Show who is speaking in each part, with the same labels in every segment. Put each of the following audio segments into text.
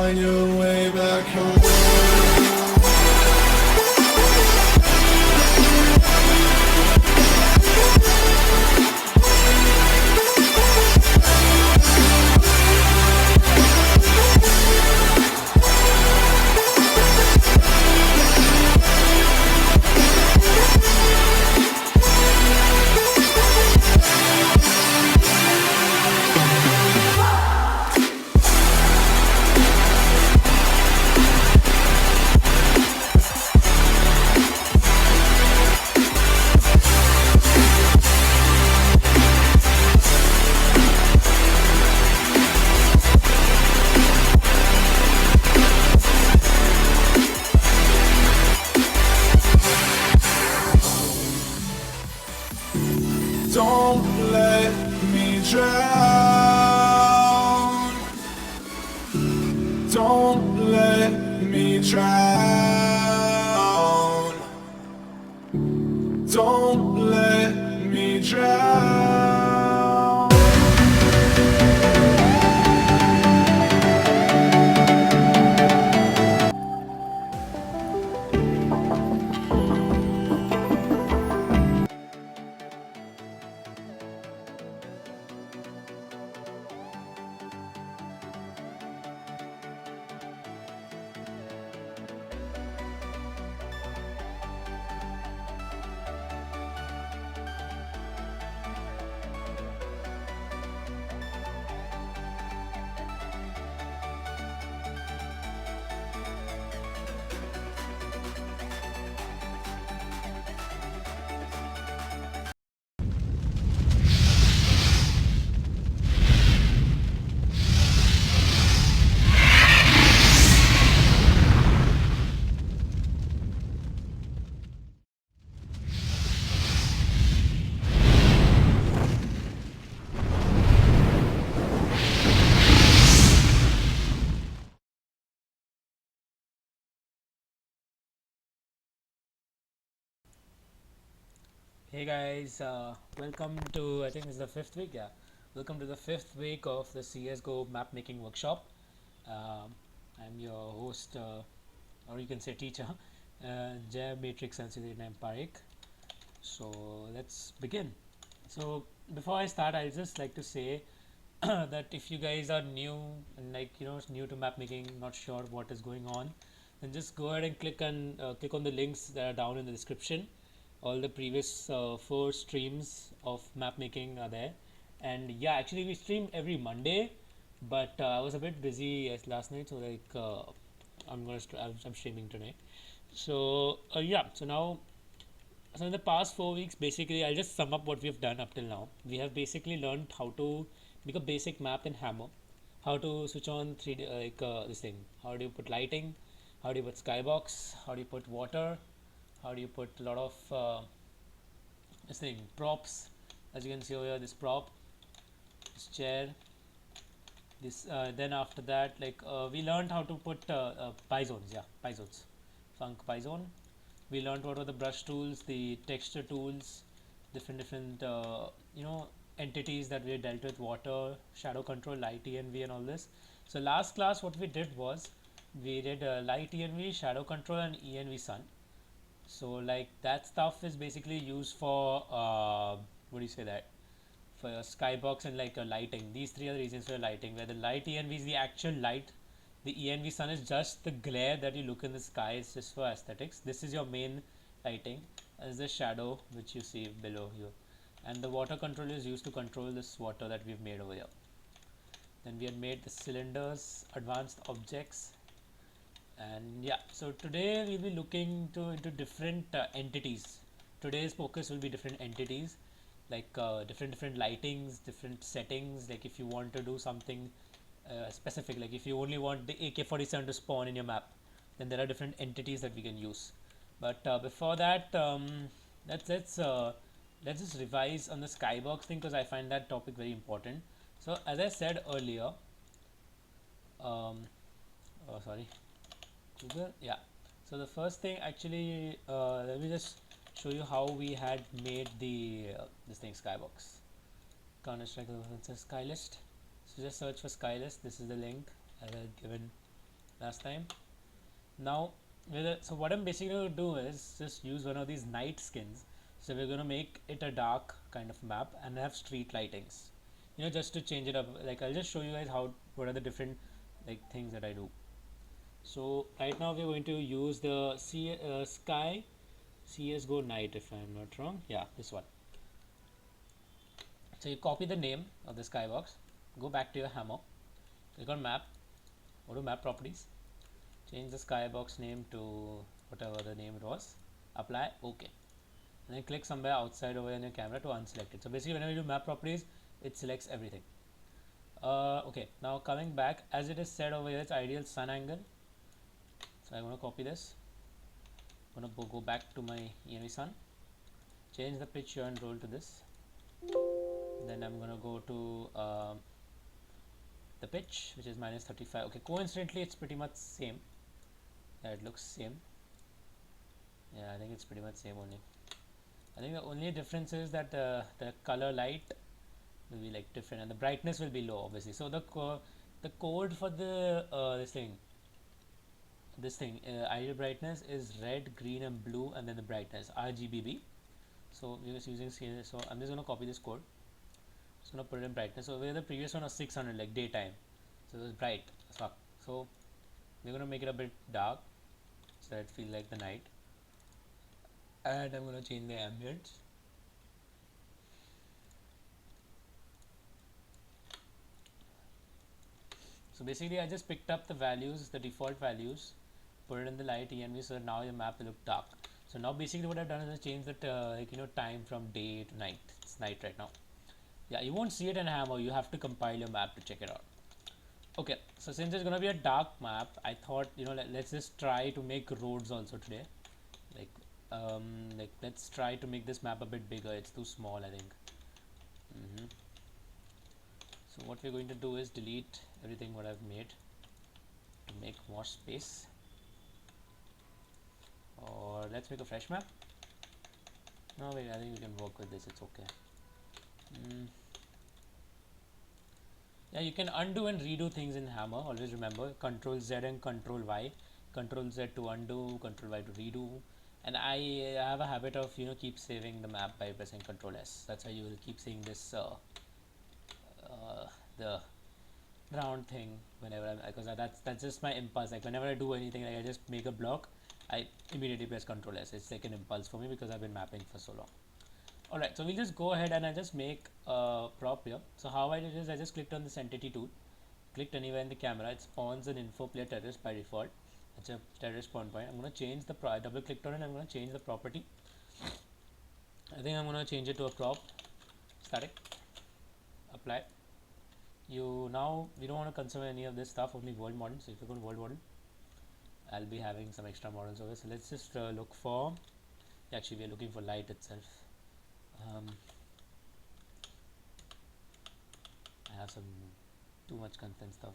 Speaker 1: find your way back home. Don't let me drown. Don't let me drown. Don't let me drown.
Speaker 2: Hey guys, welcome to, I think it's the fifth week, yeah. Welcome to the fifth week of the CSGO map making workshop. I'm your host, or you can say teacher, Matrix7689. So let's begin. So before I start, I'd just like to say that if you guys are new and new to map making, not sure what is going on, then just go ahead and click on the links that are down in the description. All the previous 4 streams of map making are there, and yeah, actually we stream every Monday, but I was a bit busy last night, so I'm streaming today. So yeah, so in the past 4 weeks, basically, I'll just sum up what we've done up till now. We have basically learned how to make a basic map in Hammer, how to switch on 3D, this thing, how do you put lighting, how do you put skybox, how do you put water, how do you put a lot of this thing props. As you can see over here, this prop, this chair, this then after that, we learned how to put zones, yeah, zones, funk zone. We learned what were the brush tools, the texture tools, different entities that we had dealt with: water, shadow control, light env, and all this. So last class what we did was we did light env, shadow control, and env sun. So like that stuff is basically used for what do you say that, for your skybox and like your lighting. These three are the reasons for your lighting, where the light env is the actual light, the env sun is just the glare that you look in the sky. It's just for aesthetics. This is your main lighting, as the shadow which you see below here, and the water control is used to control this water that we've made over here. Then we had made the cylinders, advanced objects, and yeah, so today we'll be looking into different entities. Today's focus will be different entities, like different lightings, different settings. Like if you want to do something specific, like if you only want the AK-47 to spawn in your map, then there are different entities that we can use. But before that, let's just revise on the skybox thing, because I find that topic very important. So as I said earlier, oh sorry, Google, yeah. So the first thing, actually, let me just show you how we had made the this thing, skybox. Counter Strike, it says skylist. So just search for skylist. This is the link as I've given last time. Now so what I'm basically going to do is just use one of these night skins. So we're going to make it a dark kind of map and have street lightings, just to change it up. Like, I'll just show you guys what are the different like things that I do. So right now we're going to use the sky CSGO night, if I'm not wrong. Yeah, this one. So you copy the name of the skybox, go back to your hammer, click on map, go to map properties, change the skybox name to whatever the name it was, apply, OK, and then click somewhere outside over in your camera to unselect it. So basically whenever you do map properties, it selects everything. Okay, now coming back, as it is said over here, it's ideal sun angle. So I'm going to copy this, I'm going to go back to my enemy sun, change the pitch here and roll to this. Then I'm going to go to the pitch, which is minus 35. Okay, coincidentally it's pretty much same. Yeah, it looks same. Yeah, I think it's pretty much same only. I think the only difference is that the color light will be like different and the brightness will be low, obviously. So the code for the ideal brightness is red, green and blue, and then the brightness RGBB. So we're just using so I'm just going to copy this code. Just going to put it in brightness. So where the previous one was 600, like daytime, so it was bright as fuck. So we're going to make it a bit dark so that it feels like the night, and I'm going to change the ambience. So basically I just picked up the values, the default values, put it in the light env, so now your map will look dark. So now basically what I've done is I changed that time from day to night. It's night right now. Yeah, you won't see it in hammer, you have to compile your map to check it out. Okay, so since it's gonna be a dark map, I thought let's just try to make roads also today. Like let's try to make this map a bit bigger. It's too small, I think. So what we're going to do is delete everything what I've made to make more space, or let's make a fresh map. No wait, I think we can work with this, it's okay. Yeah, you can undo and redo things in hammer. Always remember Control Z and Control Y. Control Z to undo, Control Y to redo. And I have a habit of keep saving the map by pressing Control S. That's why you will keep seeing this the round thing whenever because that's just my impulse. Like whenever I do anything, like I just make a block, I immediately press Control S. It's like an impulse for me because I've been mapping for so long. Alright, so we'll just go ahead and I just make a prop here. So how I did is I just clicked on this entity tool, clicked anywhere in the camera, it spawns an info player terrorist by default. It's a terrorist spawn point. I'm going to change the double clicked on it, I'm going to change the property. I think I'm going to change it to a prop static, apply. We don't want to consume any of this stuff, only world model. So if you go to world model, I'll be having some extra models over. So let's just look for, actually we're looking for light itself. I have some too much content stuff.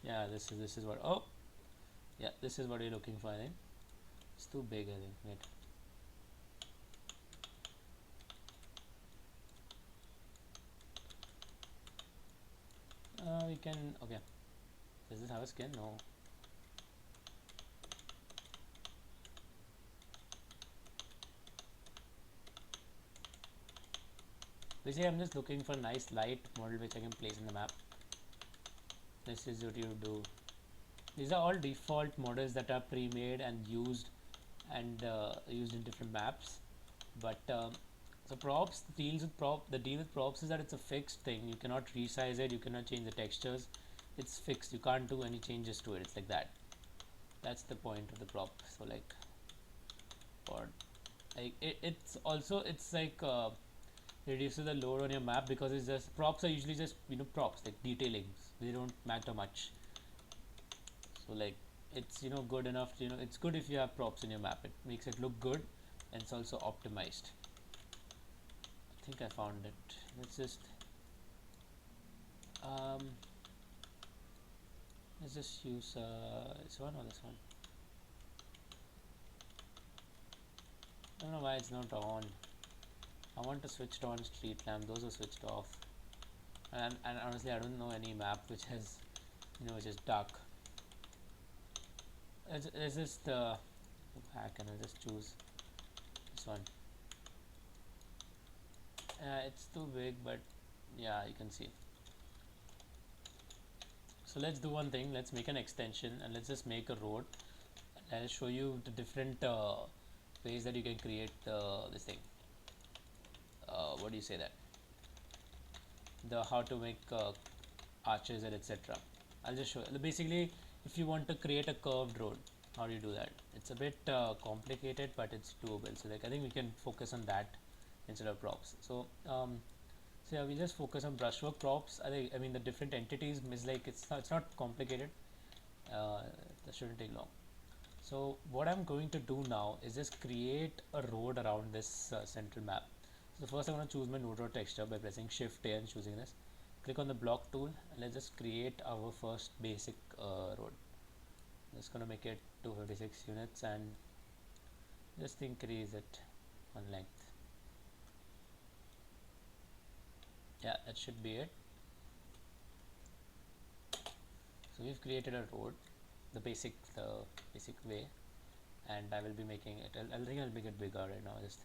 Speaker 2: Yeah, this is what. Oh, yeah, this is what you're looking for. I think it's too big. I think. Wait. We can. Okay. Does this have a skin? No. Basically, I'm just looking for a nice light model which I can place in the map. This is what you do. These are all default models that are pre-made and used used in different maps. But so props deals with the deal with props is that it's a fixed thing. You cannot resize it. You cannot change the textures. It's fixed. You can't do any changes to it. It's like that. That's the point of the prop. So like, for like it's also it's like reduces the load on your map because it's just props are usually just props like detailings. They don't matter much. So like it's good enough. It's good if you have props in your map. It makes it look good, and it's also optimized. I think I found it. Let's just use this one or this one. I don't know why it's not on. I want to switch it on street lamp. Those are switched off. and honestly I don't know any map which has, which is dark. It's just hack, and I'll just choose this one. It's too big, but yeah, you can see. So let's do one thing. Let's make an extension and let's just make a road. I'll show you the different ways that you can create this thing. What do you say that? The how to make arches and etc. I'll just show you. Basically, if you want to create a curved road, how do you do that? It's a bit complicated, but it's doable. So like I think we can focus on that instead of props. So yeah, we just focus on brushwork props. I mean the different entities is like it's not complicated. That shouldn't take long. So what I'm going to do now is just create a road around this central map. So first I'm going to choose my node road texture by pressing Shift A and choosing this. Click on the block tool and let's just create our first basic road. Just going to make it 256 units and just increase it on length. Yeah, that should be it. So we've created a road, the basic way, and I will be making it. I think I'll make it bigger right now. Just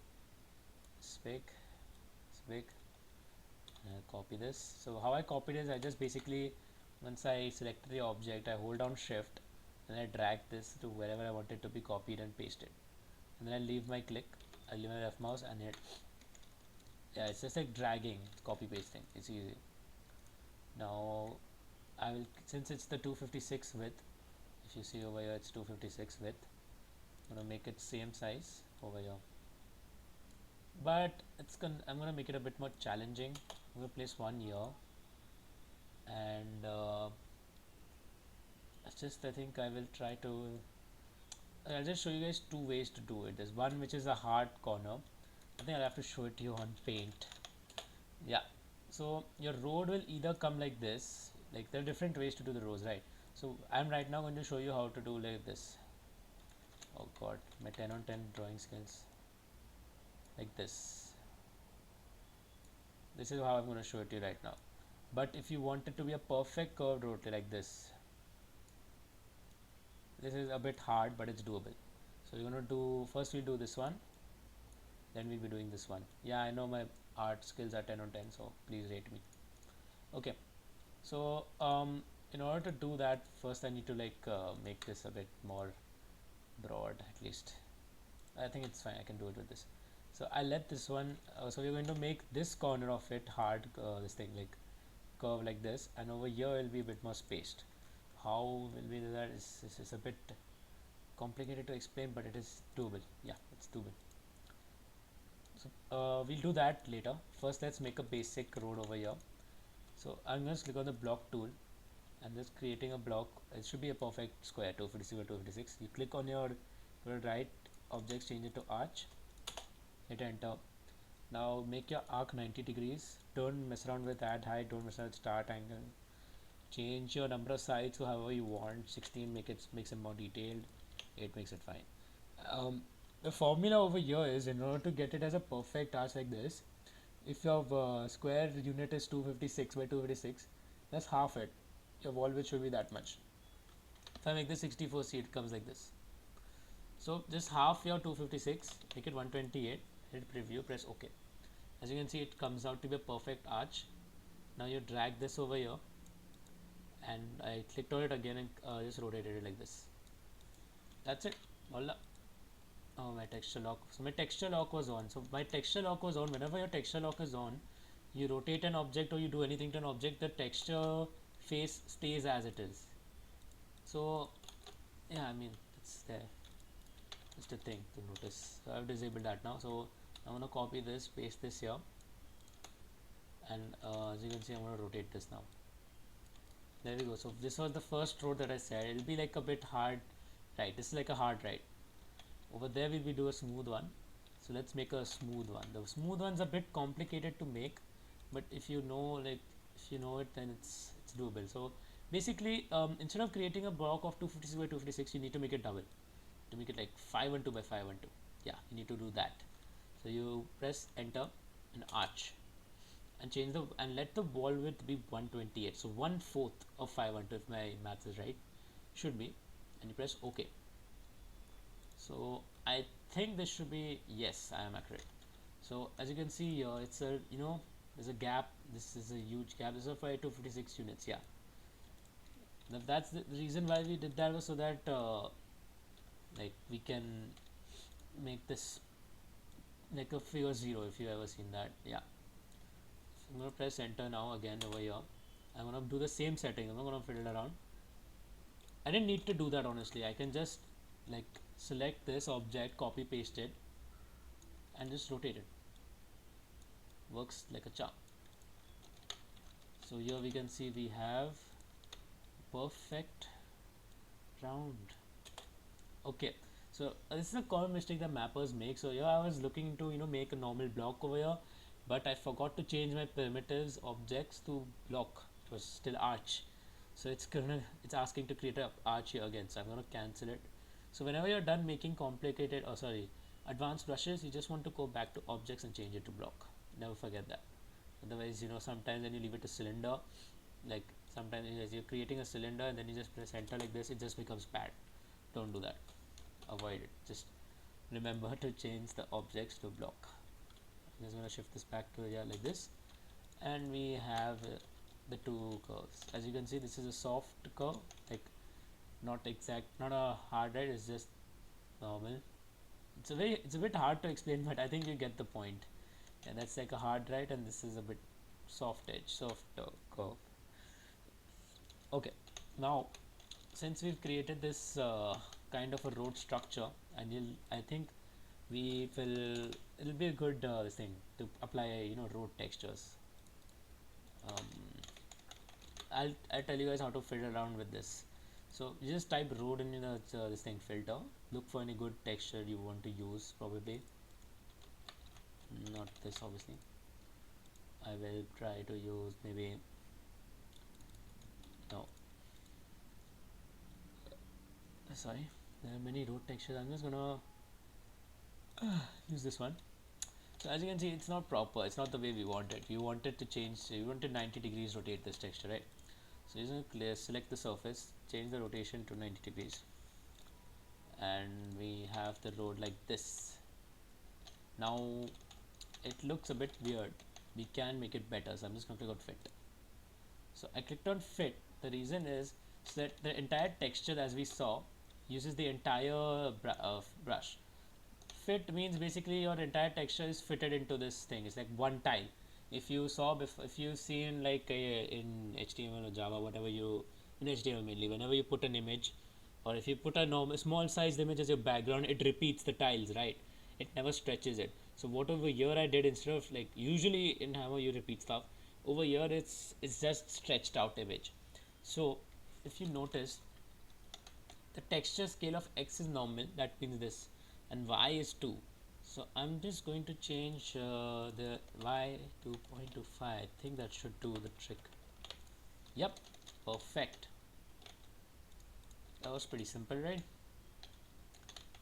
Speaker 2: big, copy this. So how I copied is I just basically, once I select the object, I hold down Shift and I drag this to wherever I want it to be copied and pasted, and then I leave my click. I leave my left mouse and hit. Yeah, it's just like dragging, copy pasting. It's easy. Now I will, since it's the 256 width, if you see over here it's 256 width, I'm gonna make it same size over here, but I'm gonna make it a bit more challenging. I'm gonna place one here, and I think I will try to. I'll just show you guys two ways to do it. There's one which is a hard corner. I think I'll have to show it to you on paint. Yeah. So your road will either come like this. Like there are different ways to do the roads, right? So I'm right now going to show you how to do like this. Oh god, my 10 on 10 drawing skills. Like this. This is how I'm going to show it to you right now. But if you want it to be a perfect curved road like this is a bit hard, but it's doable. So we're going to do, first we'll do this one, then we'll be doing this one. Yeah, I know my art skills are 10 on 10, so please rate me. Okay, so in order to do that, first I need to make this a bit more broad at least. I think it's fine, I can do it with this. So I let this one, so we're going to make this corner of it hard, this thing like curve like this, and over here it will be a bit more spaced. How will we do that is a bit complicated to explain, but it is doable. Yeah, it's doable. So we'll do that later. First let's make a basic road over here. So I'm going to click on the block tool and just creating a block. It should be a perfect square, 256 by 256. You click on your right objects, change it to arch, hit enter. Now make your arc 90 degrees. Don't mess around with add height, don't mess around with start angle. Change your number of sides to however you want. 16 makes it more detailed, 8 makes it fine. The formula over here is, in order to get it as a perfect arch like this, if your square unit is 256 by 256, that's half it. Your wall width should be that much. If I make this 64, see it comes like this. So just half your 256, make it 128, hit preview, press OK. As you can see, it comes out to be a perfect arch. Now you drag this over here, and I clicked on it again and just rotated it like this. That's it. Voila. Oh, my texture lock. So my texture lock was on. So my texture lock was on. Whenever your texture lock is on, you rotate an object or you do anything to an object, the texture face stays as it is. So yeah, I mean, it's there. Just a thing to notice. So I've disabled that now. So I'm gonna copy this, paste this here, and as you can see, I'm gonna rotate this now. There we go. So this was the first road that I said. It'll be like a bit hard, right? This is like a hard right. Over there we do a smooth one. So let's make a smooth one. The smooth one's a bit complicated to make, but if you know it, then it's doable. So basically, instead of creating a block of 256 by 256, you need to make it double. To make it like 512 by 512. Yeah, you need to do that. So you press enter and arch, and change the and let the wall width be 128, so 1/4 of 512 if my math is right, should be, and you press OK. So I think this should be, yes, I am accurate. So as you can see here, it's a, there's a gap, this is a huge gap, this is for 256 units. Yeah, now that's the reason why we did that, was so that like we can make this like a figure 0, if you ever seen that. Yeah, so I'm gonna press enter now again over here. I'm gonna do the same setting, I'm not gonna fiddle around. I didn't need to do that honestly, I can just like select this object, copy paste it, and just rotate it. Works like a charm. So here we can see we have perfect round. Okay, so this is a common mistake that mappers make. So here I was looking to make a normal block over here, but I forgot to change my primitives objects to block. It was still arch, so it's asking to create a arch here again, so I'm gonna cancel it. So whenever you're done making complicated, advanced brushes, you just want to go back to objects and change it to block. Never forget that. Otherwise, sometimes when you leave it to cylinder, like sometimes you're creating a cylinder and then you just press enter like this, it just becomes bad. Don't do that, avoid it. Just remember to change the objects to block. I'm just going to shift this back to here like this, and we have the two curves. As you can see, this is a soft curve, like not exact, not a hard right, it's just normal. It's a bit hard to explain, but I think you get the point. Yeah, that's like a hard right, and this is a bit soft edge, soft curve. Okay, now since we've created this kind of a road structure, and I think it'll be a good thing to apply road textures. um, I'll tell you guys how to fiddle around with this. So you just type road in this thing filter, look for any good texture you want to use. Probably not this, obviously. I will try to use maybe, no, sorry, there are many road textures. I'm just gonna use this one. So as you can see, it's not proper, it's not the way we want it. We wanted to change, we wanted 90 degrees rotate this texture, right? So you're going to select the surface, change the rotation to 90 degrees, and we have the road like this. Now it looks a bit weird, we can make it better, so I'm just going to click on fit. So I clicked on fit. The reason is so that the entire texture, as we saw, uses the entire brush. Fit means basically your entire texture is fitted into this thing. It's like one tile. If you saw if you've seen like in HTML or Java, whatever in HTML mainly, whenever you put an image, or if you put a normal small sized image as your background, it repeats the tiles, right? It never stretches it. So whatever here I did, instead of like usually in Hammer you repeat stuff, over here it's just stretched out image. So if you notice, the texture scale of X is normal, that means this, and Y is 2. So I'm just going to change the Y to 0.25. I think that should do the trick. Yep, perfect. That was pretty simple, right?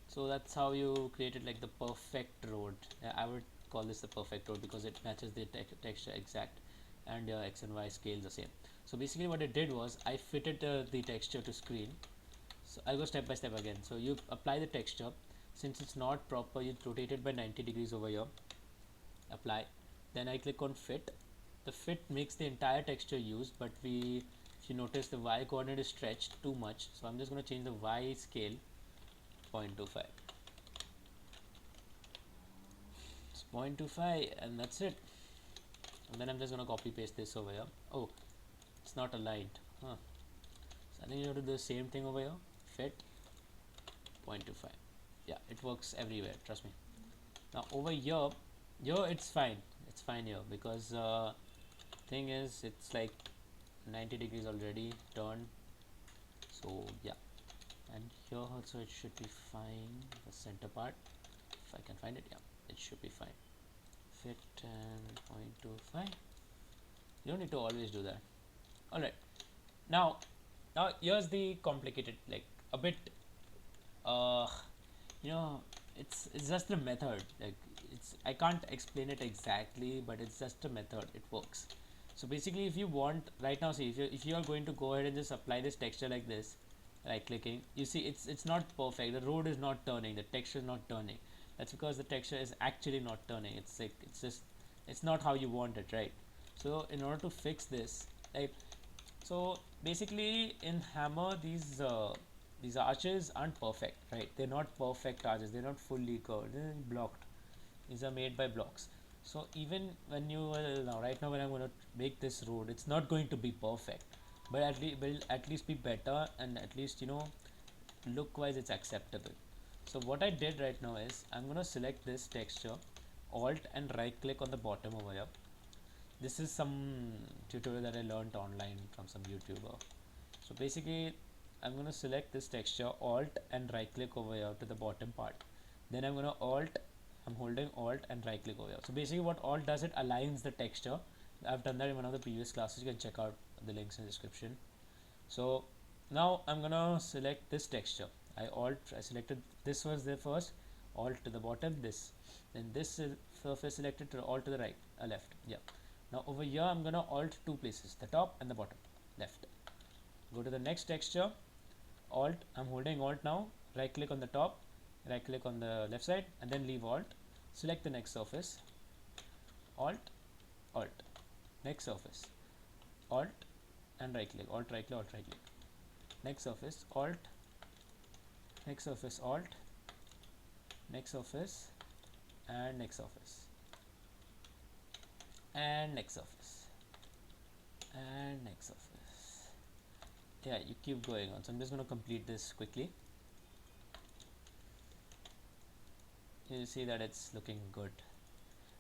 Speaker 2: So that's how you created like the perfect road. I would call this the perfect road because it matches the texture exact, and X and Y scales the same. So basically what I did was I fitted the texture to screen. So I'll go step by step again. So you apply the texture. Since it's not proper, you rotate it by 90 degrees over here. Apply. Then I click on fit. The fit makes the entire texture used, but if you notice, the Y coordinate is stretched too much. So I'm just going to change the Y scale 0.25. It's 0.25, and that's it. And then I'm just going to copy paste this over here. Oh, it's not aligned. Huh. So I think you have to do the same thing over here. Fit 0.25. Yeah, it works everywhere, trust me. Now over here it's fine here, because thing is it's like 90 degrees already turned. So yeah, and here also it should be fine, the center part, if I can find it. Yeah, it should be fine. Fit and 0.25. You don't need to always do that. Alright, now here's the complicated, like a bit it's just the method. Like it's I can't explain it exactly, but it's just a method. It works. So basically, if you want right now, see if you are going to go ahead and just apply this texture like this, right clicking, you see it's not perfect. The road is not turning. The texture is not turning. That's because the texture is actually not turning. It's like it's not how you want it, right? So in order to fix this, right? So basically, in Hammer, these arches aren't perfect, right? They're not perfect arches. They're not fully curved. They're blocked. These are made by blocks. So even when you now right now when I'm going to make this road, it's not going to be perfect, but at least will at least be better, and at least look wise it's acceptable. So what I did right now is I'm going to select this texture, alt and right click on the bottom over here. This is some tutorial that I learned online from some YouTuber. So basically I'm going to select this texture, alt and right click over here to the bottom part. Then I'm holding alt and right click over here. So basically what alt does, it aligns the texture. I've done that in one of the previous classes. You can check out the links in the description. So now I'm gonna select this texture. I selected this was there first, alt to the bottom, this, then this is surface selected, to alt to the right, left. Yeah. Now over here I'm gonna alt two places, the top and the bottom, left. Go to the next texture, alt. I'm holding alt now. Right click on the top, right click on the left side, and then leave alt. Select the next surface, alt, alt, next surface, alt, and right click, alt, right click, alt, right click. Next surface, alt, next surface, alt, next surface, and next surface, and next surface, and next surface. Yeah, you keep going on. So I'm just going to complete this quickly. You see that it's looking good.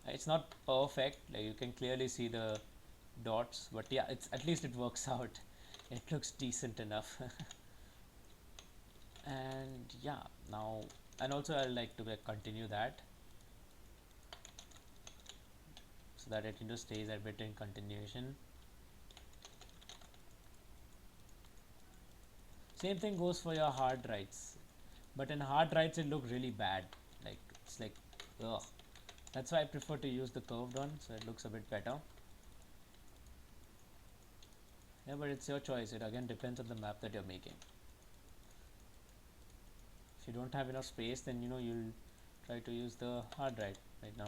Speaker 2: It's not perfect, like you can clearly see the dots, but yeah, it's at least it works out. It looks decent enough. And yeah, now, and also I like to continue that so that it stays a bit in continuation. Same thing goes for your hard rights, but in hard rights it look really bad, like it's like ugh. That's why I prefer to use the curved one, so it looks a bit better. Yeah, but it's your choice. It again depends on the map that you're making. If you don't have enough space, then you'll try to use the hard drive right now.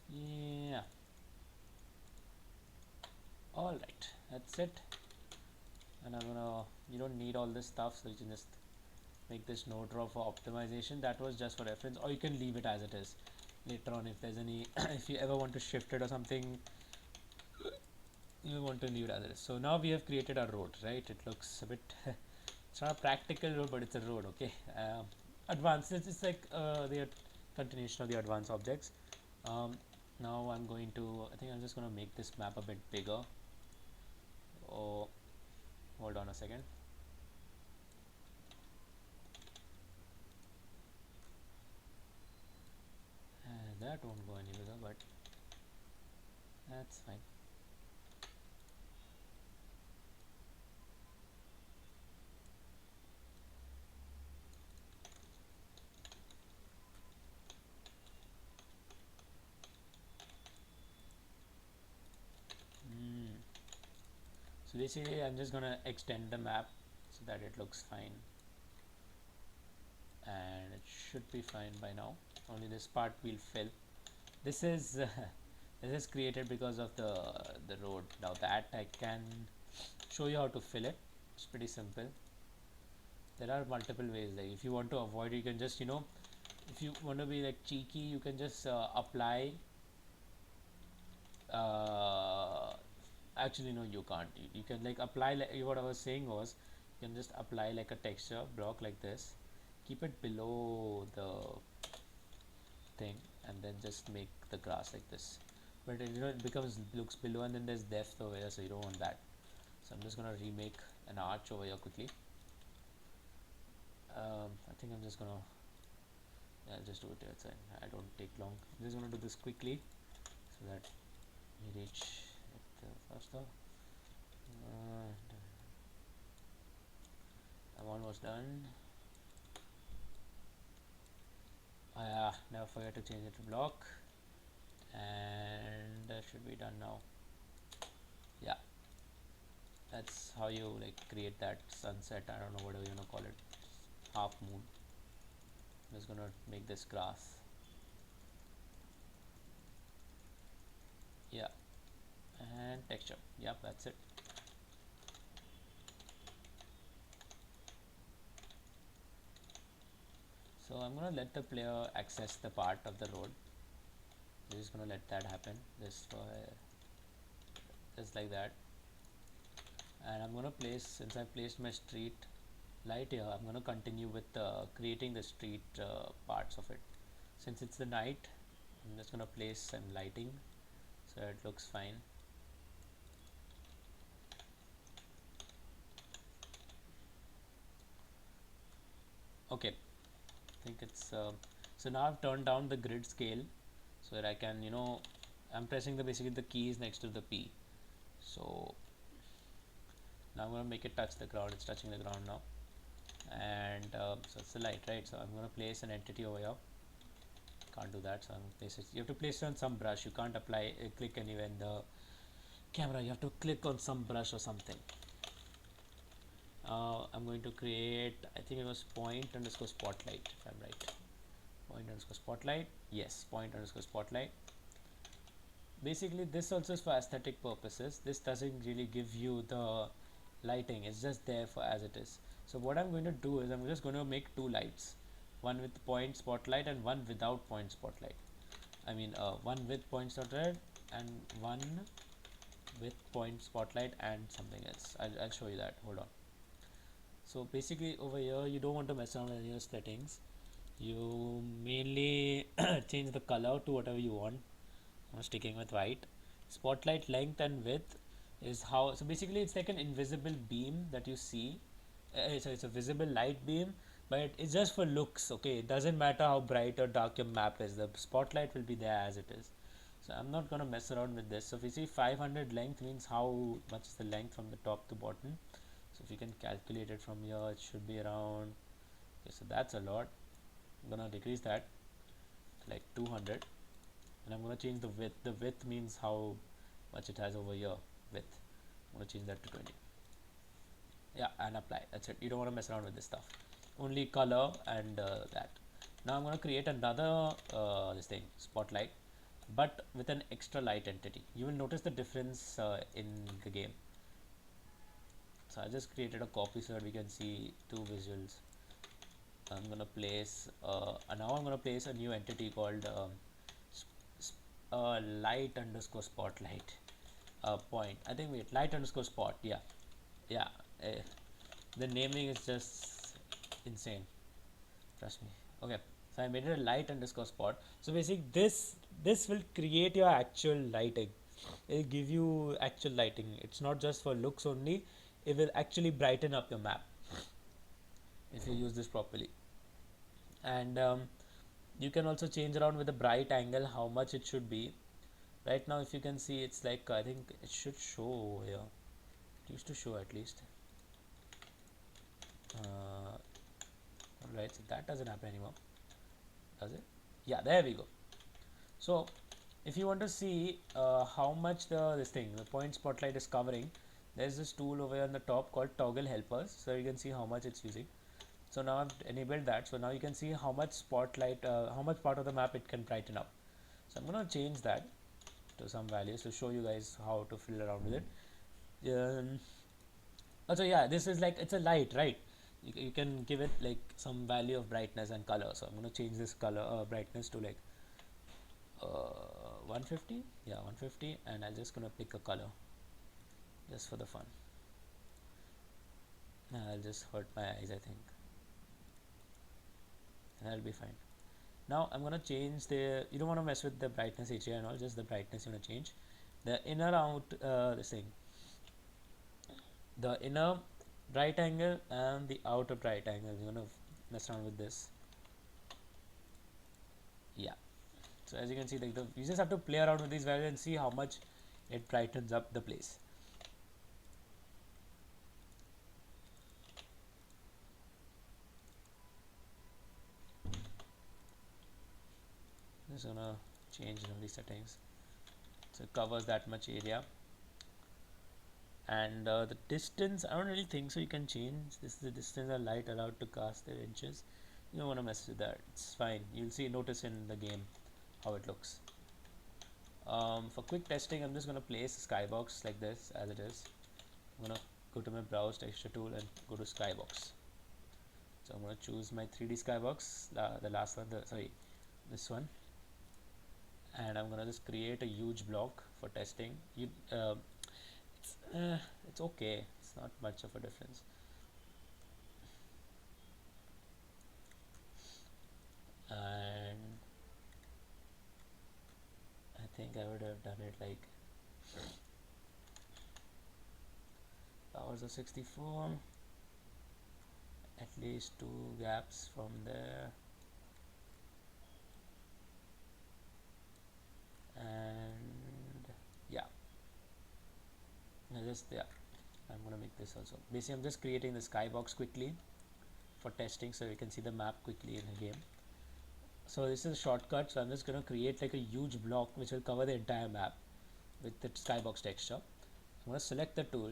Speaker 2: Yeah. Alright, that's it. And you don't need all this stuff, so you can just make this node draw for optimization. That was just for reference, or you can leave it as it is. Later on, if there's any, if you ever want to shift it or something, you want to leave it as it is. So now we have created a road, right? It looks a bit, it's not a practical road, but it's a road, okay? Advanced, it's like the continuation of the advanced objects. Now I'm going to, I think I'm just going to make this map a bit bigger. Oh, hold on a second. That won't go any bigger, but that's fine. So basically I'm just gonna extend the map so that it looks fine, and it should be fine by now. Only this part will fill. This is this is created because of the road. Now that I can show you how to fill it. It's pretty simple. There are multiple ways. Like if you want to avoid it, you can just if you want to be like cheeky, you can just apply actually no, you can't. You can like apply, like what I was saying was, you can just apply like a texture block like this, keep it below the thing, and then just make the grass like this. But it becomes looks below, and then there's depth over here, so you don't want that. So I'm just gonna remake an arch over here quickly. I think I'm just gonna, yeah, I'll just do it outside. I don't take long. I'm just gonna do this quickly so that we reach it faster. done. Yeah, never forget to change it to block, and that should be done now. Yeah, that's how you like create that sunset. I don't know whatever you wanna call it, half moon. I'm just gonna make this grass. Yeah, and texture. Yep, that's it. So I'm gonna let the player access the part of the road. I'm just gonna let that happen just like that. And I'm gonna place, since I placed my street light here, I'm gonna continue with creating the street parts of it. Since it's the night, I'm just gonna place some lighting so it looks fine. Okay, I think it's so now I've turned down the grid scale so that I can, I'm pressing the basically the keys next to the P. So now I'm gonna make it touch the ground. It's touching the ground now, and so it's the light, right? So I'm gonna place an entity over here. Can't do that, so I'm gonna place it. You have to place it on some brush. You can't apply click anywhere in the camera. You have to click on some brush or something. I'm going to create, I think it was point underscore spotlight, if I'm right. Point underscore spotlight. Yes, point underscore spotlight. Basically, this also is for aesthetic purposes. This doesn't really give you the lighting. It's just there for as it is. So what I'm going to do is I'm just going to make two lights, one with point spotlight and one without point spotlight. I mean, one with point spotlight and one with point spotlight and something else. I'll show you that. Hold on. So basically over here you don't want to mess around with your settings. You mainly change the color to whatever you want. I'm sticking with white. Spotlight length and width is how, so basically it's like an invisible beam that you see. So it's a visible light beam, but it's just for looks. Okay, it doesn't matter how bright or dark your map is, the spotlight will be there as it is. So I'm not gonna mess around with this. So if you see 500 length means how much is the length from the top to bottom. So if you can calculate it from here, it should be around, okay, so that's a lot. I'm gonna decrease that to like 200, and I'm gonna change the width. The width means how much it has over here, width. I'm gonna change that to 20. Yeah, and apply. That's it. You don't want to mess around with this stuff. Only color and that. Now I'm gonna create another this thing spotlight, but with an extra light entity. You will notice the difference in the game. So I just created a copy so that we can see two visuals. I'm gonna place now I'm gonna place a new entity called light underscore spotlight point. I think wait, light underscore spot. Yeah. The naming is just insane. Trust me. Okay, so I made it a light underscore spot. So basically, this will create your actual lighting. It will give you actual lighting. It's not just for looks only. It will actually brighten up your map if you use this properly. And you can also change around with the bright angle how much it should be. Right now, if you can see, it's like I think it should show here. It used to show at least. Alright, so that doesn't happen anymore, does it? Yeah, there we go. So if you want to see how much the point spotlight is covering, there's this tool over here on the top called toggle helpers, so you can see how much it's using. So now I've enabled that, so now you can see how much spotlight, how much part of the map it can brighten up. So I'm going to change that to some values to show you guys how to fiddle around with it. Also, yeah, this is like, it's a light, right? You can give it like some value of brightness and color. So I'm going to change this color brightness to like 150. Yeah, 150, and I'm just going to pick a color just for the fun. I'll just hurt my eyes, I think, and that'll be fine. Now I'm going to change you don't want to mess with the brightness HDR and all, just the brightness you want to change. The inner out the inner bright angle and the outer bright angle, we're going to mess around with this. Yeah, so as you can see, like you just have to play around with these values and see how much it brightens up the place. just gonna change these settings so it covers that much area. And the distance, I don't really think so you can change this. The distance are light allowed to cast their inches. You don't want to mess with that, it's fine. You'll see, notice in the game how it looks. For quick testing, I'm just going to place a skybox like this as it is. I'm going to go to my browse texture tool and go to skybox. So I'm going to choose my 3D skybox, the last one, this one, and I'm going to just create a huge block for testing. It's okay, it's not much of a difference. And I think I would have done it like powers of 64, at least 2 gaps from there, and yeah, I'm gonna make this also. Basically, I'm just creating the skybox quickly for testing so we can see the map quickly in the game. So this is a shortcut, so I'm just gonna create like a huge block which will cover the entire map with the skybox texture. I'm gonna select the tool,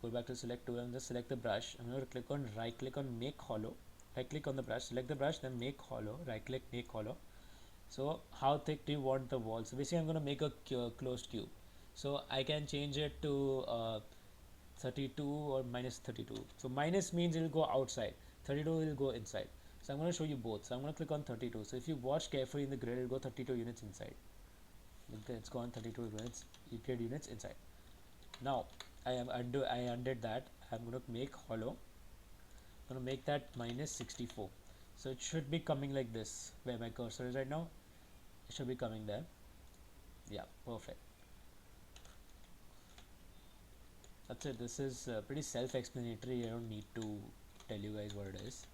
Speaker 2: go back to select tool and just select the brush. I'm going to right click on make hollow, right click on the brush, select the brush, then make hollow, right click, make hollow. So how thick do you want the wall? So basically I'm going to make a closed cube, so I can change it to 32 or minus 32. So minus means it will go outside, 32 will go inside. So I'm going to show you both. So I'm going to click on 32. So if you watch carefully in the grid, it will go 32 units inside. It's gone 32 units inside. Now I undid that. I'm going to make hollow. I'm going to make that minus 64. So it should be coming like this, where my cursor is right now. It should be coming there. Yeah, perfect. That's it. This is pretty self-explanatory. I don't need to tell you guys what it is.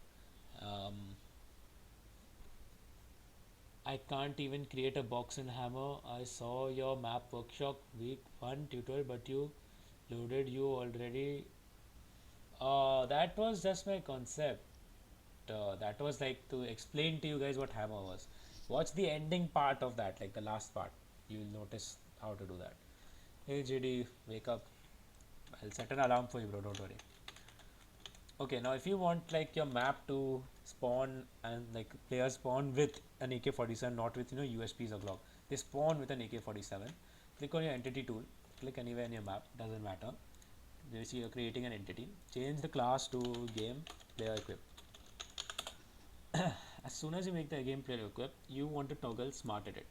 Speaker 2: I can't even create a box in Hammer. I saw your map workshop week 1 tutorial, but you loaded you already. That was just my concept. That was like to explain to you guys what Hammer was. Watch the ending part of that, like the last part. You will notice how to do that. Hey JD, wake up. I'll set an alarm for you, bro. Don't worry. Okay, now if you want like your map to spawn and like players spawn with an AK-47, not with USPs or Glock. They spawn with an AK-47. Click on your entity tool. Click anywhere in your map. Doesn't matter. You see you're creating an entity. Change the class to game player equip. As soon as you make the game player equip, you want to toggle smart edit.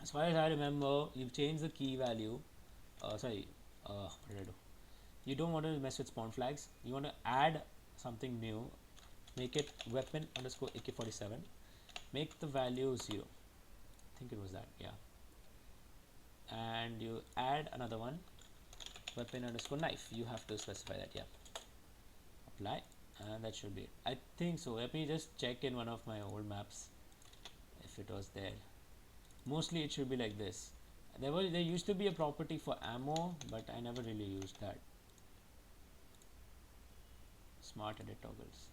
Speaker 2: As far as I remember, you've changed the key value. What did I do? You don't want to mess with spawn flags. You want to add something new. Make it weapon underscore AK-47. Make the value 0. I think it was that, yeah. And you add another one, weapon underscore knife. You have to specify that, yeah. Apply, and that should be it. I think so. Let me just check in one of my old maps if it was there. Mostly it should be like this. There used to be a property for ammo, but I never really used that. Smart edit toggles.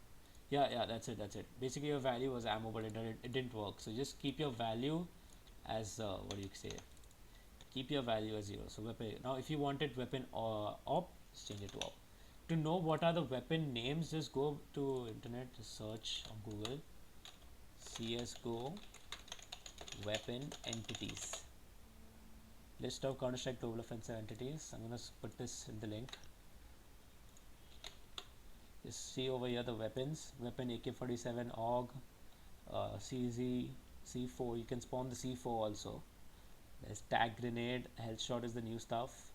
Speaker 2: Yeah, that's it. Basically your value was ammo, but it didn't work. So just keep your value as what do you say? Keep your value as 0. So weapon. Now if you wanted weapon op, just change it to op. To know what are the weapon names, just go to internet, just search on Google CSGO weapon entities. List of Counter-Strike Global Offensive entities. I'm gonna put this in the link. Just see over here the weapons. Weapon AK-47 AUG, CZ, C4. You can spawn the C4 also. There's tag grenade, health shot is the new stuff,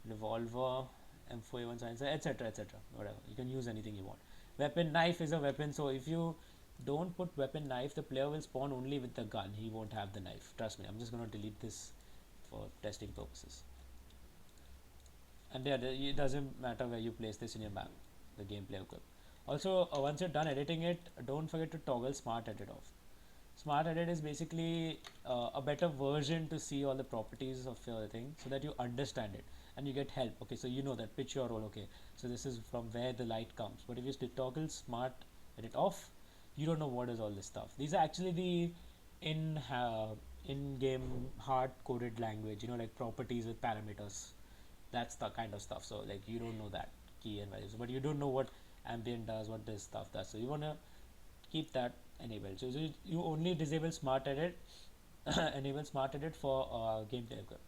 Speaker 2: revolver, M4A1 silencer, etc. Whatever. You can use anything you want. Weapon knife is a weapon, so if you don't put weapon knife, the player will spawn only with the gun. He won't have the knife. Trust me. I'm just gonna delete this for testing purposes. And yeah, it doesn't matter where you place this in your map, the gameplay equip. Also, once you're done editing it, don't forget to toggle smart edit off. Smart edit is basically a better version to see all the properties of your thing so that you understand it and you get help. Okay, so you know that pitch your roll. Okay, so this is from where the light comes. But if you toggle smart edit off, you don't know what is all this stuff. These are actually the in-game hard-coded language, like properties with parameters. That's the kind of stuff. So like you don't know that key and values, but you don't know what ambient does, what this stuff does. So you want to keep that enabled. So you only disable smart edit, enable smart edit for gameplay equipment.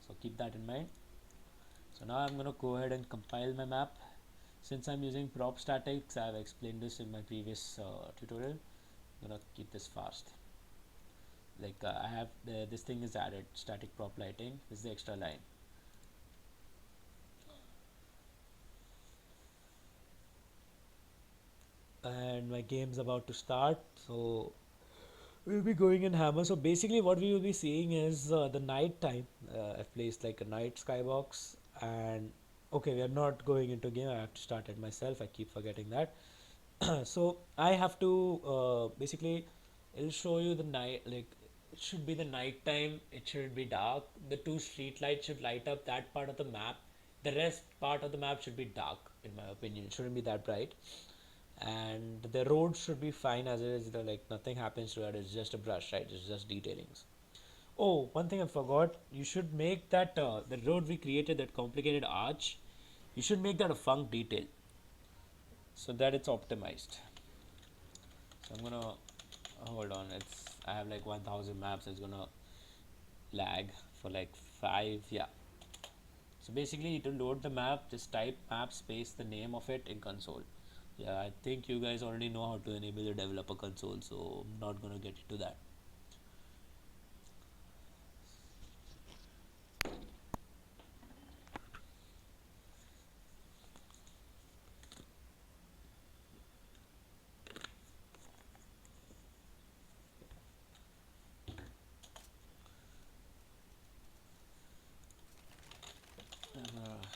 Speaker 2: So keep that in mind. So now I'm gonna go ahead and compile my map. Since I'm using prop statics, I've explained this in my previous tutorial. I'm gonna keep this fast. Like I have this thing is added, static prop lighting. This is the extra line. And my game's about to start, so we'll be going in hammer. So basically what we will be seeing is the night time. I've placed like a night skybox, and okay, we are not going into game. I have to start it myself, I keep forgetting that. So I have to basically it'll show you the night, like it should be the night time, it should be dark, the two street lights should light up that part of the map, the rest part of the map should be dark. In my opinion, it shouldn't be that bright, and the road should be fine as it is. Like nothing happens to it, it's just a brush, right? It's just detailings. Oh, one thing I forgot, you should make that the road we created, that complicated arch, you should make that a func detail so that it's optimized. So I'm gonna hold on, it's I have like 1000 maps, it's gonna lag for like 5. Yeah, so basically to load the map, just type map space the name of it in console. Yeah, I think you guys already know how to enable the developer console, so I'm not gonna get into that.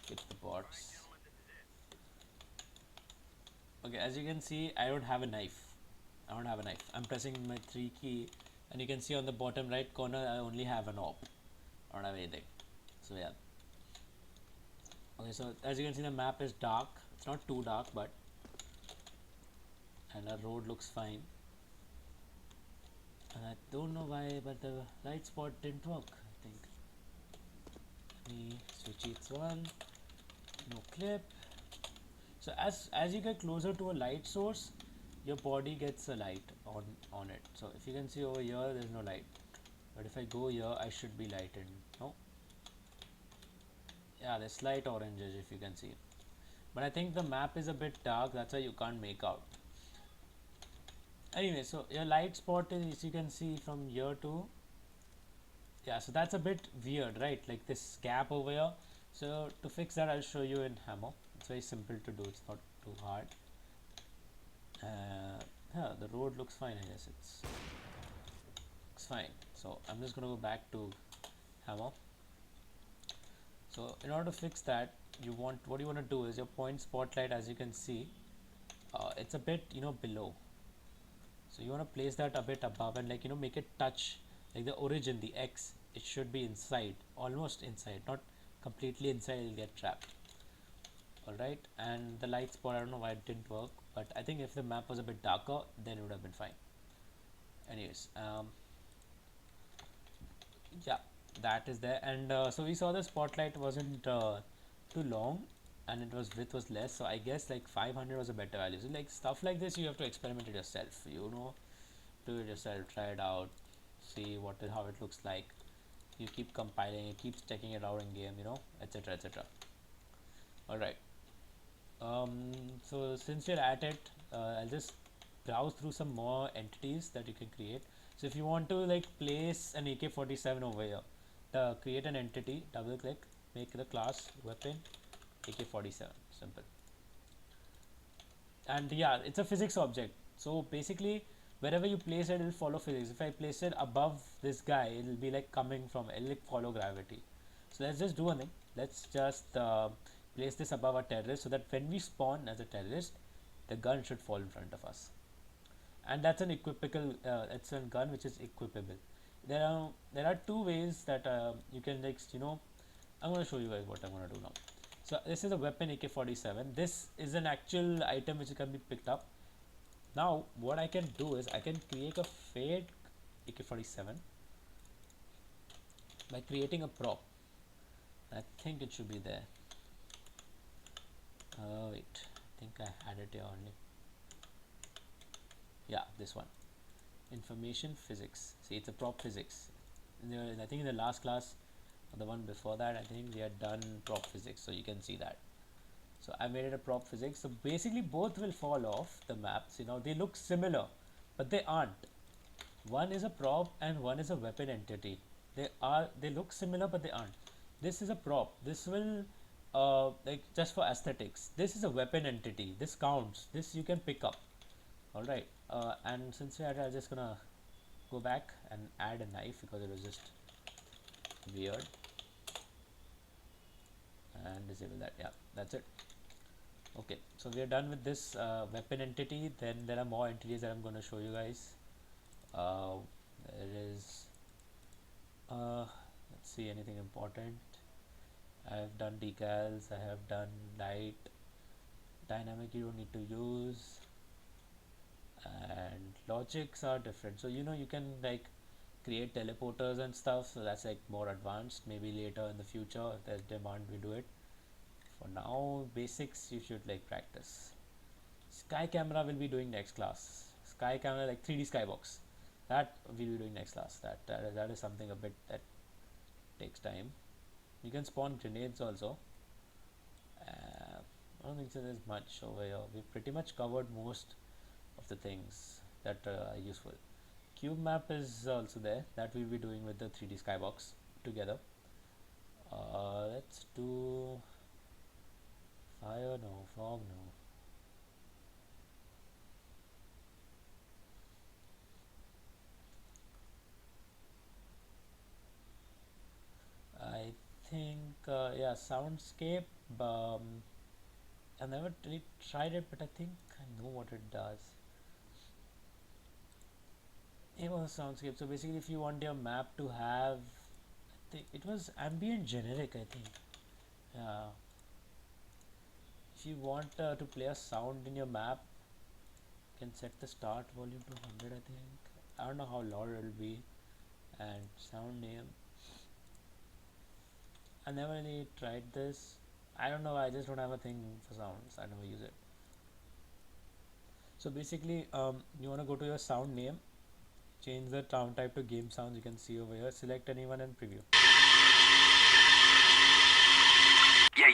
Speaker 2: Get the bots. Okay, as you can see, I don't have a knife. I'm pressing my 3 key, and you can see on the bottom right corner I only have an op. I don't have anything. So yeah. Okay, so as you can see, the map is dark. It's not too dark, but and our road looks fine. And I don't know why, but the light spot didn't work. I think. Let me switch each one. No clip. So as you get closer to a light source, your body gets a light on it. So if you can see over here, there's no light. But if I go here, I should be lighted. No. Yeah, there's slight oranges if you can see. But I think the map is a bit dark. That's why you can't make out. Anyway, so your light spot is, you can see from here to, yeah, so that's a bit weird, right? Like this gap over here. So to fix that, I'll show you in hammer. It's very simple to do, it's not too hard. Yeah, the road looks fine. I guess looks fine. So I'm just gonna go back to hammer. So in order to fix that, what you want to do is your point spotlight, as you can see, it's a bit below. So you want to place that a bit above and like make it touch like the origin, the X. It should be inside, almost inside, not completely inside. It'll get trapped. All right, and the light spot, I don't know why it didn't work, but I think if the map was a bit darker, then it would have been fine. Anyways, yeah, that is there. And so we saw the spotlight wasn't too long, and it was width was less, so I guess like 500 was a better value. So like stuff like this, you have to experiment it yourself, do it yourself, try it out, see how it looks like. You keep compiling, you keep checking it out in game, etc, etc. All right, so since you're at it, I'll just browse through some more entities that you can create. So if you want to like place an AK-47 over here, create an entity, double click, make the class weapon AK-47, simple. And yeah, it's a physics object, so basically wherever you place it, it will follow physics. If I place it above this guy, it will be like coming from, it will like follow gravity. So let's just do one thing. Let's just place this above a terrorist, so that when we spawn as a terrorist, the gun should fall in front of us. And that's an equipable, it's a gun which is equipable. There are two ways that you can like I'm going to show you guys what I'm going to do now. So this is a weapon AK-47. This is an actual item which can be picked up. Now what I can do is I can create a fake AK-47 by creating a prop. I think it should be there. Wait, I think I had it here only. Yeah, this one. Information physics. See, it's a prop physics. I think in the last class, or the one before that, I think we had done prop physics, so you can see that. So I made it a prop physics. So basically both will fall off the maps. You know, they look similar, but they aren't. One is a prop and one is a weapon entity. They look similar, but they aren't. This is a prop. This will like just for aesthetics. This is a weapon entity. This counts. This you can pick up. All right. And since we are just gonna go back and add a knife because it was just weird, and disable that. Yeah, that's it. Okay, so we are done with this weapon entity. Then there are more entities that I'm going to show you guys. There is let's see, anything important. I have done decals, I have done light, dynamic you don't need to use, and logics are different. So you know, you can like create teleporters and stuff, so that's like more advanced. Maybe later in the future if there's demand we do it. For now, basics you should like practice. Sky camera will be doing next class. Sky camera, like 3D skybox, that we'll be doing next class. That is something a bit that takes time. You can spawn grenades also. I don't think so there's much over here. We've pretty much covered most of the things that are useful. Cube map is also there, that we'll be doing with the 3D skybox together. Let's do fire, no, fog, no. I think yeah, soundscape. I never really tried it, but I think I know what it does. It was soundscape. So basically, if you want your map to have, I think it was ambient generic. I think, yeah. If you want to play a sound in your map, you can set the start volume to 100. I think. I don't know how loud it will be, and sound name. I never really tried this. I don't know. I just don't have a thing for sounds. I never use it. So basically, you want to go to your sound name, change the sound type to game sounds. You can see over here. Select anyone and preview.
Speaker 3: Yeah.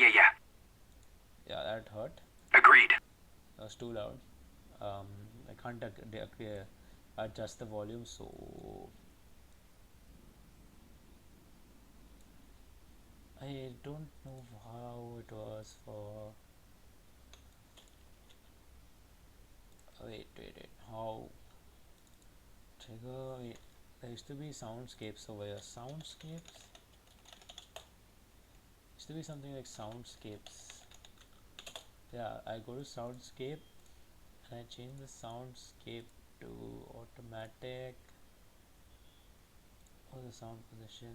Speaker 2: Yeah, that hurt.
Speaker 3: Agreed.
Speaker 2: That was too loud. I can't adjust the volume, so I don't know how it was for. Wait. How trigger? Wait. There used to be soundscapes over here. Soundscapes. Used to be something like soundscapes. Yeah, I go to soundscape and I change the soundscape to automatic. Or the sound position.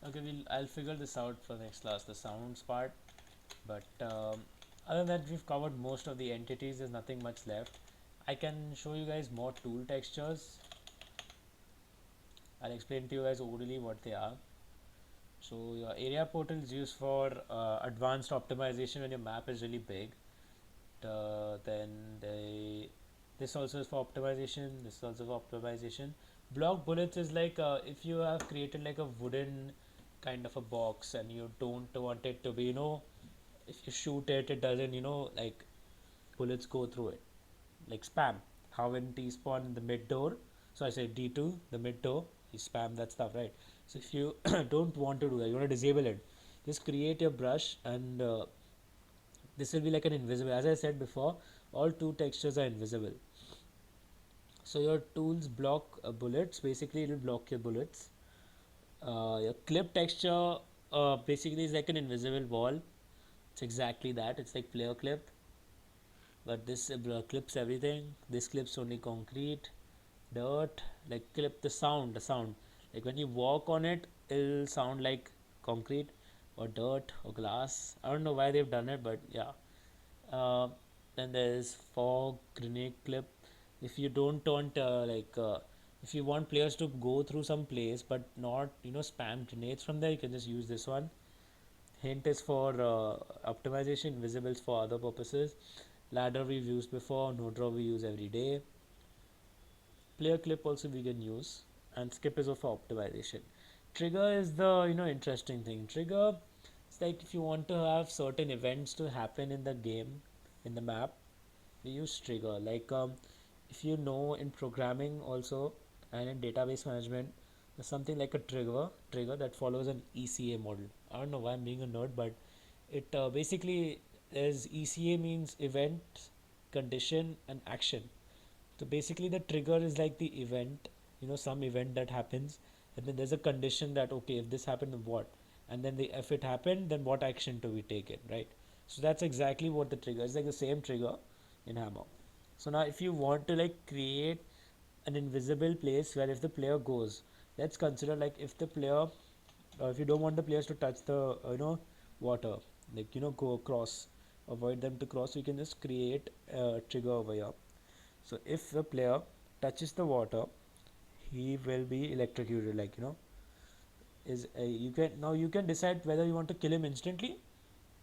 Speaker 2: Okay, I'll figure this out for next class, the sounds part. But other than that, we've covered most of the entities. There's nothing much left. I can show you guys more tool textures. I'll explain to you guys orally what they are. So your area portal is used for advanced optimization when your map is really big. This also is for optimization. This is also for optimization. Block bullets is like if you have created like a wooden kind of a box and you don't want it to be, you know, if you shoot it, it doesn't, you know, like bullets go through it, like spam. How when T-spawn in the mid door, so I say D2, the mid door, you spam that stuff, right? So if you don't want to do that, you want to disable it, just create your brush and this will be like an invisible. As I said before, all two textures are invisible. So your tools block bullets. Basically, it will block your bullets. Your clip texture basically is like an invisible wall. It's exactly that. It's like player clip, but this clips everything. This clips only concrete, dirt. Like clip the sound. The sound. Like when you walk on it, it'll sound like concrete or dirt or glass. I don't know why they've done it, but yeah. Uh, then there's fog, grenade clip. if you don't want if you want players to go through some place but not spam grenades from there, you can just use this one. Hint is for optimization, invisibles for other purposes. Ladder we've used before, no draw we use every day. Player clip also we can use, and skip is for optimization. Trigger is the interesting thing. Trigger, it's like if you want to have certain events to happen in the game, in the map, we use trigger. Like if you know in programming also and in database management, there's something like a trigger that follows an ECA model. I don't know why I'm being a nerd, but it basically is ECA means event, condition, and action. So basically the trigger is like the event, some event that happens, and then there's a condition that okay, if this happened, then what, and then if it happened, then what action do we take it, right? So that's exactly what the trigger is, like the same trigger in Hammer. So now if you want to like create an invisible place where if the player goes, let's consider like if the player if you don't want the players to touch the water, like go across, avoid them to cross, so you can just create a trigger over here. So if the player touches the water, he will be electrocuted, like you can decide whether you want to kill him instantly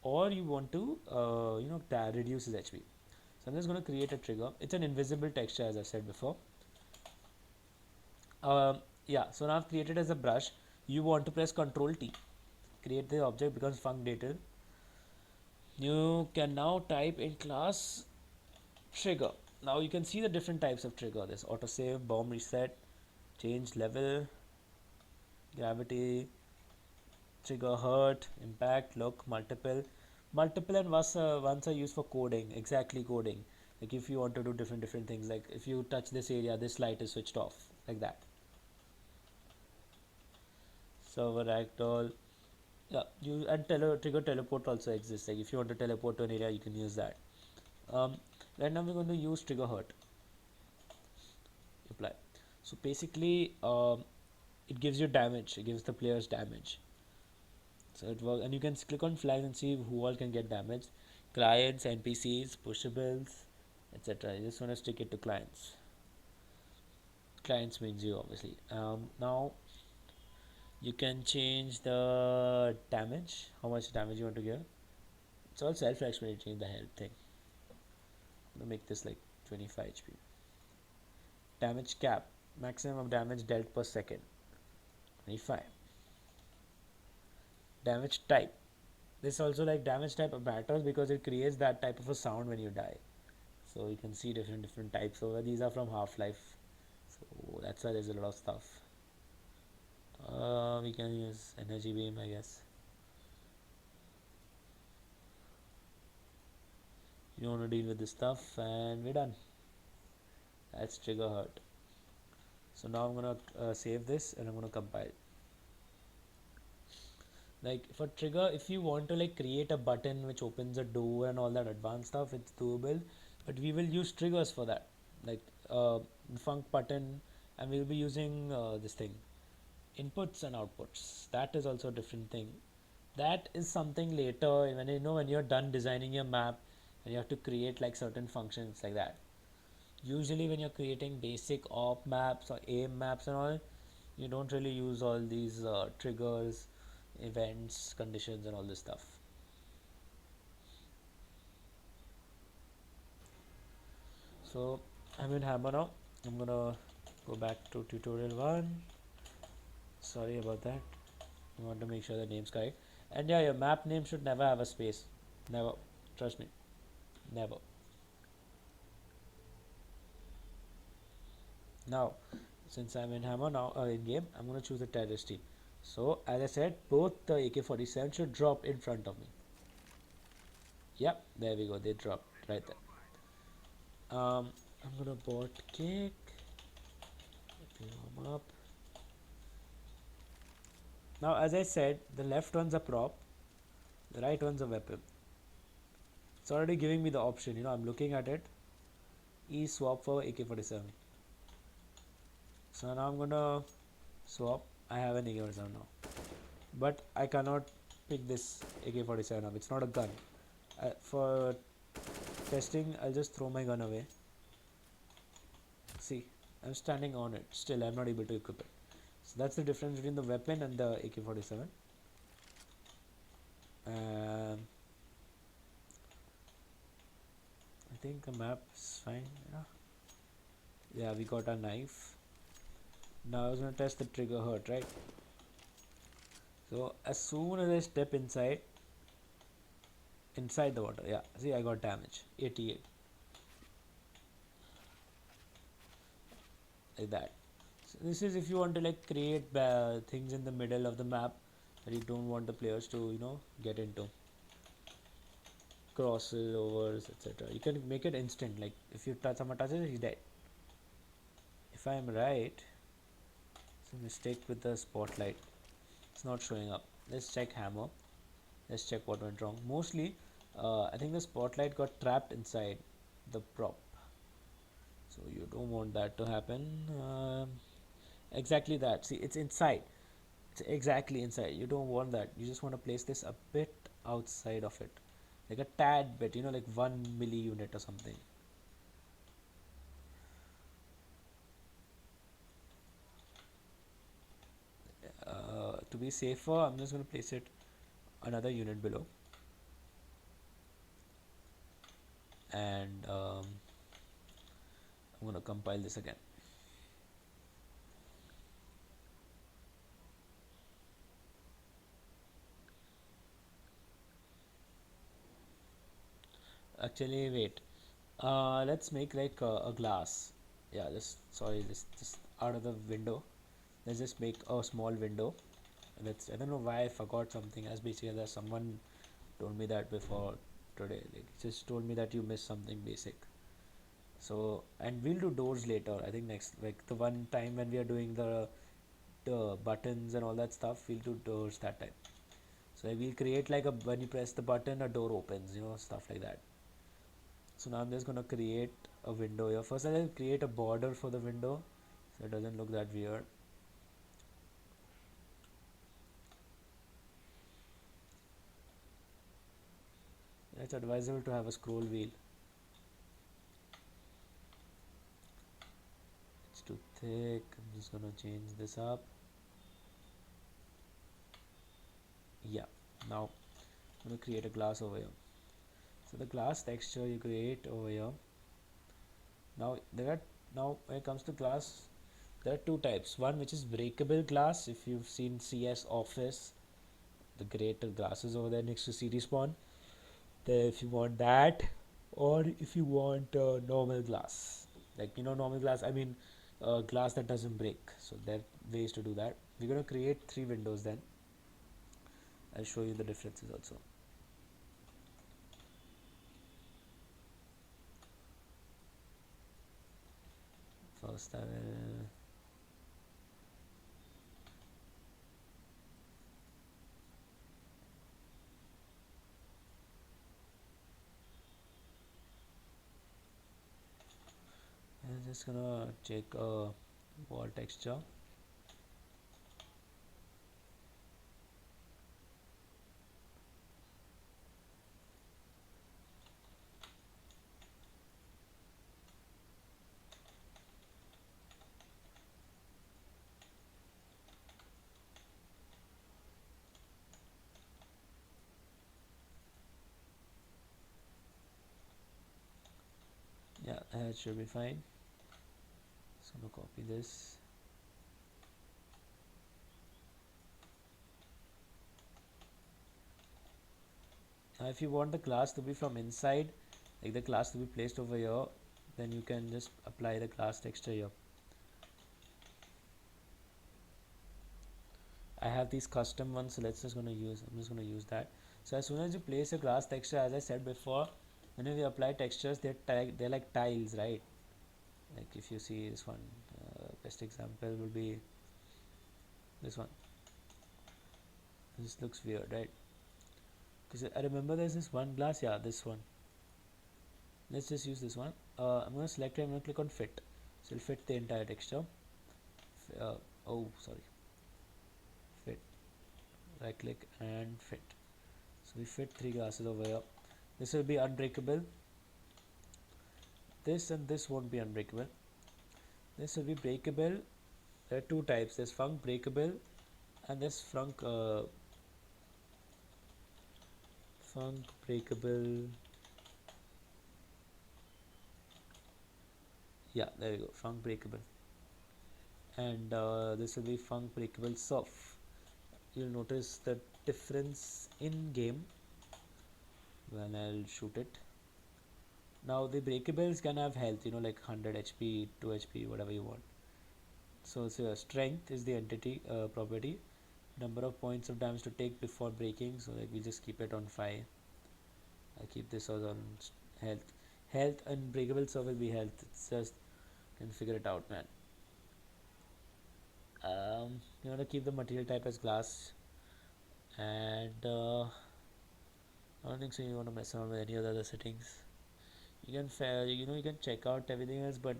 Speaker 2: or you want to reduce his HP. So I'm just going to create a trigger. It's an invisible texture, as I said before. Yeah, so now I've created as a brush. You want to press Ctrl T, create the object, becomes functional. You can now type in class trigger. Now you can see the different types of trigger. There's autosave, bomb reset, change level, gravity, trigger hurt, impact, look, multiple, and once are used for coding, exactly coding. Like if you want to do different things, like if you touch this area, this light is switched off, like that. Server ragdoll, yeah, you and trigger teleport also exists. Like if you want to teleport to an area, you can use that. Right now we're going to use trigger hurt. Apply. So basically, it gives you damage. It gives the players damage. So it works, and you can click on flags and see who all can get damaged. Clients, NPCs, pushables, etc. You just want to stick it to clients. Clients means you, obviously. Now you can change the damage, how much damage you want to give. It's all self-explanatory in the health thing. I'm gonna make this like 25 HP. Damage cap, maximum damage dealt per second, 25. Damage type, this also like damage type matters because it creates that type of a sound when you die. So you can see different types over. These are from Half-Life, so that's why there's a lot of stuff. We can use energy beam, I guess. You don't want to deal with this stuff, and we're done. That's trigger hurt. So now I'm gonna save this and I'm gonna compile. Like for trigger, if you want to like create a button which opens a door and all that advanced stuff, it's doable, but we will use triggers for that, like func button, and we'll be using this thing, inputs and outputs. That is also a different thing. That is something later when you're done designing your map and you have to create like certain functions like that. Usually when you're creating basic op maps or aim maps and all, you don't really use all these triggers, events, conditions, and all this stuff. So I'm in Hammer now. I'm gonna go back to tutorial 1. Sorry about that. I want to make sure the name's correct. And yeah, your map name should never have a space. Never. Trust me. Never. Now, since I'm in Hammer now, in game, I'm gonna choose the terrorist team. So as I said, both the AK-47 should drop in front of me. Yep, there we go. They dropped right there. I'm gonna bot kick. Warm up. Now, as I said, the left one's a prop, the right one's a weapon. It's already giving me the option. I'm looking at it. E swap for AK-47. So now I'm gonna swap. I have an AK-47 now, but I cannot pick this AK-47 up. It's not a gun. For testing, I'll just throw my gun away. I'm standing on it. Still, I'm not able to equip it. So that's the difference between the weapon and the AK-47. I think the map is fine. Yeah, we got a knife. Now I was gonna test the trigger hurt, right? So as soon as I step inside the water, yeah, see, I got damage, 88, like that. So this is if you want to like create things in the middle of the map that you don't want the players to get into, crosses, overs, etc. You can make it instant. Like if you touch someone touches, he's dead. If I am right, it's a mistake with the spotlight. It's not showing up. Let's check hammer. Let's check what went wrong. Mostly, I think the spotlight got trapped inside the prop. So you don't want that to happen. Exactly that. See, it's inside. It's exactly inside. You don't want that. You just want to place this a bit outside of it, like a tad bit. Like 1 milli unit or something. To be safer, I'm just going to place it another unit below, and I'm going to compile this again. Actually, wait. Let's make like a glass. Yeah, just out of the window. Let's just make a small window. I don't know why I forgot something. As basically, that someone told me that before today. Like, just told me that you missed something basic. So, and we'll do doors later. I think next, like the one time when we are doing the buttons and all that stuff, we'll do doors that time. So we'll create like when you press the button, a door opens. Stuff like that. So now I'm just gonna create a window here. First I'll create a border for the window so it doesn't look that weird. It's advisable to have a scroll wheel. It's too thick. I'm just gonna change this up. Yeah, now I'm gonna create a glass over here. So the glass texture you create over here. Now when it comes to glass, there are two types. One which is breakable glass. If you've seen CS Office, the greater glasses over there next to CD spawn. If you want that, or if you want normal glass, like normal glass, I mean glass that doesn't break. So there are ways to do that. We're going to create 3 windows. Then I'll show you the differences also. First I'm just gonna check wall texture. Yeah, that should be fine. Just gonna copy this. Now if you want the glass to be from inside, like the glass to be placed over here, then you can just apply the glass texture here. I have these custom ones, so I'm just gonna use that. So as soon as you place a glass texture, as I said before, whenever you apply textures, they're like tiles, right? Like if you see this one, best example will be this one. This looks weird, right? Because I remember there's this one glass, yeah, this one. Let's just use this one. I'm gonna select it. I'm gonna click on fit, so it'll fit the entire texture. Oh, sorry. Fit. Right click and fit. So we fit 3 glasses over here. This will be unbreakable. This and this won't be unbreakable. This will be breakable. There are two types. There's funk breakable and there's funk breakable. Yeah, there we go. Funk breakable. And this will be funk breakable soft. You'll notice the difference in game when I'll shoot it. Now the breakables can have health, like 100 HP, 2 HP, whatever you want. So strength is the entity property, number of points of damage to take before breaking. So like we just keep it on 5. I keep this as on health. Health and breakable so will be health. It's just can figure it out, man. You want to keep the material type as glass, and I don't think so. You want to mess around with any other settings. You can you can check out everything else, but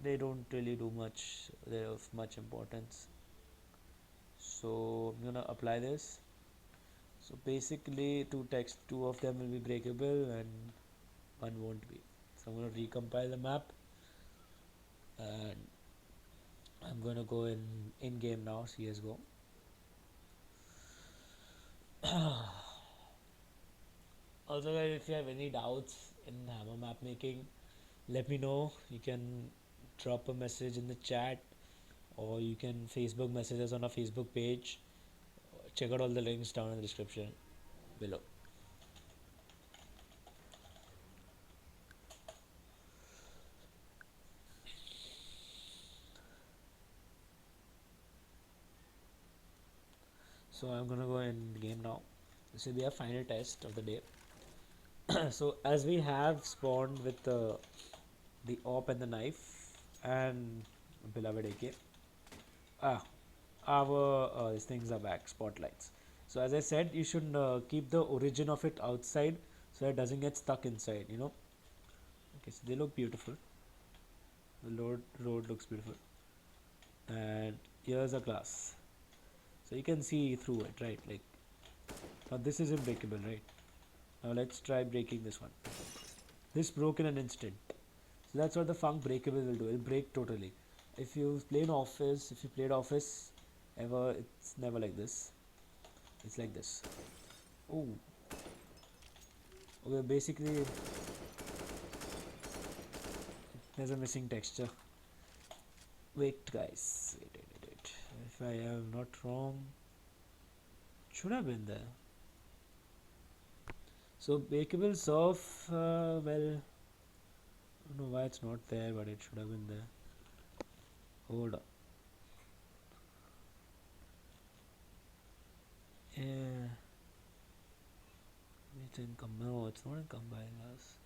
Speaker 2: they don't really do much. They're of much importance. So I'm gonna apply this. So basically, two of them will be breakable and one won't be. So I'm gonna recompile the map, and I'm gonna go in game now. CS:GO. Also, guys, if you have any doubts in hammer map making, let me know. You can drop a message in the chat, or you can Facebook message us on our Facebook page. Check out all the links down in the description below. So I'm gonna go in the game now. This will be a final test of the day. So as we have spawned with the op and the knife and beloved AK, our these things are back, spotlights. So as I said, you should keep the origin of it outside so it doesn't get stuck inside. Okay, so they look beautiful. The road looks beautiful, and here's a glass, so you can see through it, right? Like now this is unbreakable, right? Now let's try breaking this one. This broke in an instant. So that's what the funk breakable will do. It'll break totally. If you played office ever, it's never like this. It's like this. Oh, okay. Basically, there's a missing texture. Wait, guys. Wait. If I am not wrong, it should have been there. So breakable surf. Well, I don't know why it's not there, but it should have been there. Hold on. Yeah. It's in no, it's not in combine glass.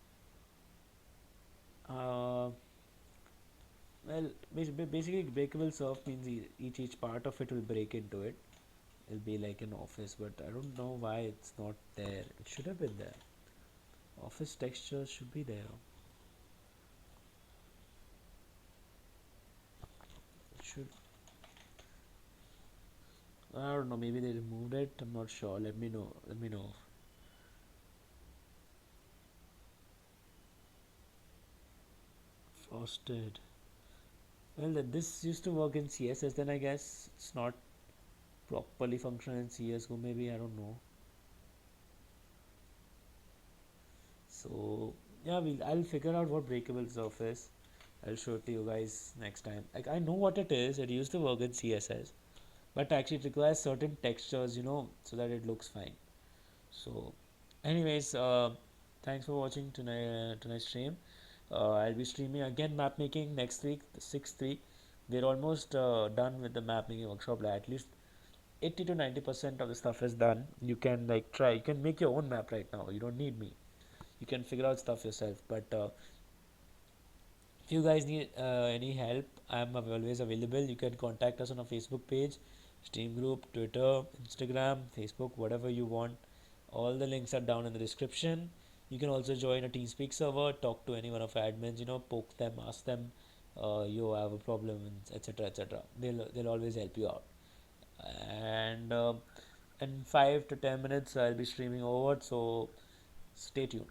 Speaker 2: Well, basically breakable surf means each part of it will break into it. It'll be like an office, but I don't know why it's not there. It should have been there. Office texture should be there. It should. I don't know. Maybe they removed it. I'm not sure. Let me know. Let me know. Frosted. Well, this used to work in CSS. Then I guess it's not properly functional in CS:GO. Maybe I don't know. So yeah, I'll figure out what breakable surf is. I'll show it to you guys next time. Like I know what it is. It used to work in CSS, but actually it requires certain textures, so that it looks fine. So, anyways, thanks for watching tonight's stream. I'll be streaming again map making next week, the 6th week. We're almost done with the map making workshop. Like at least 80 to 90% of the stuff is done. You can like try. You can make your own map right now. You don't need me. You can figure out stuff yourself. But if you guys need any help, I'm always available. You can contact us on our Facebook page, Steam group, Twitter, Instagram, Facebook, whatever you want. All the links are down in the description. You can also join a Teamspeak server, talk to any one of our admins, poke them, ask them, you have a problem, etc. etc. They'll always help you out. And in 5 to 10 minutes, I'll be streaming over, so stay tuned.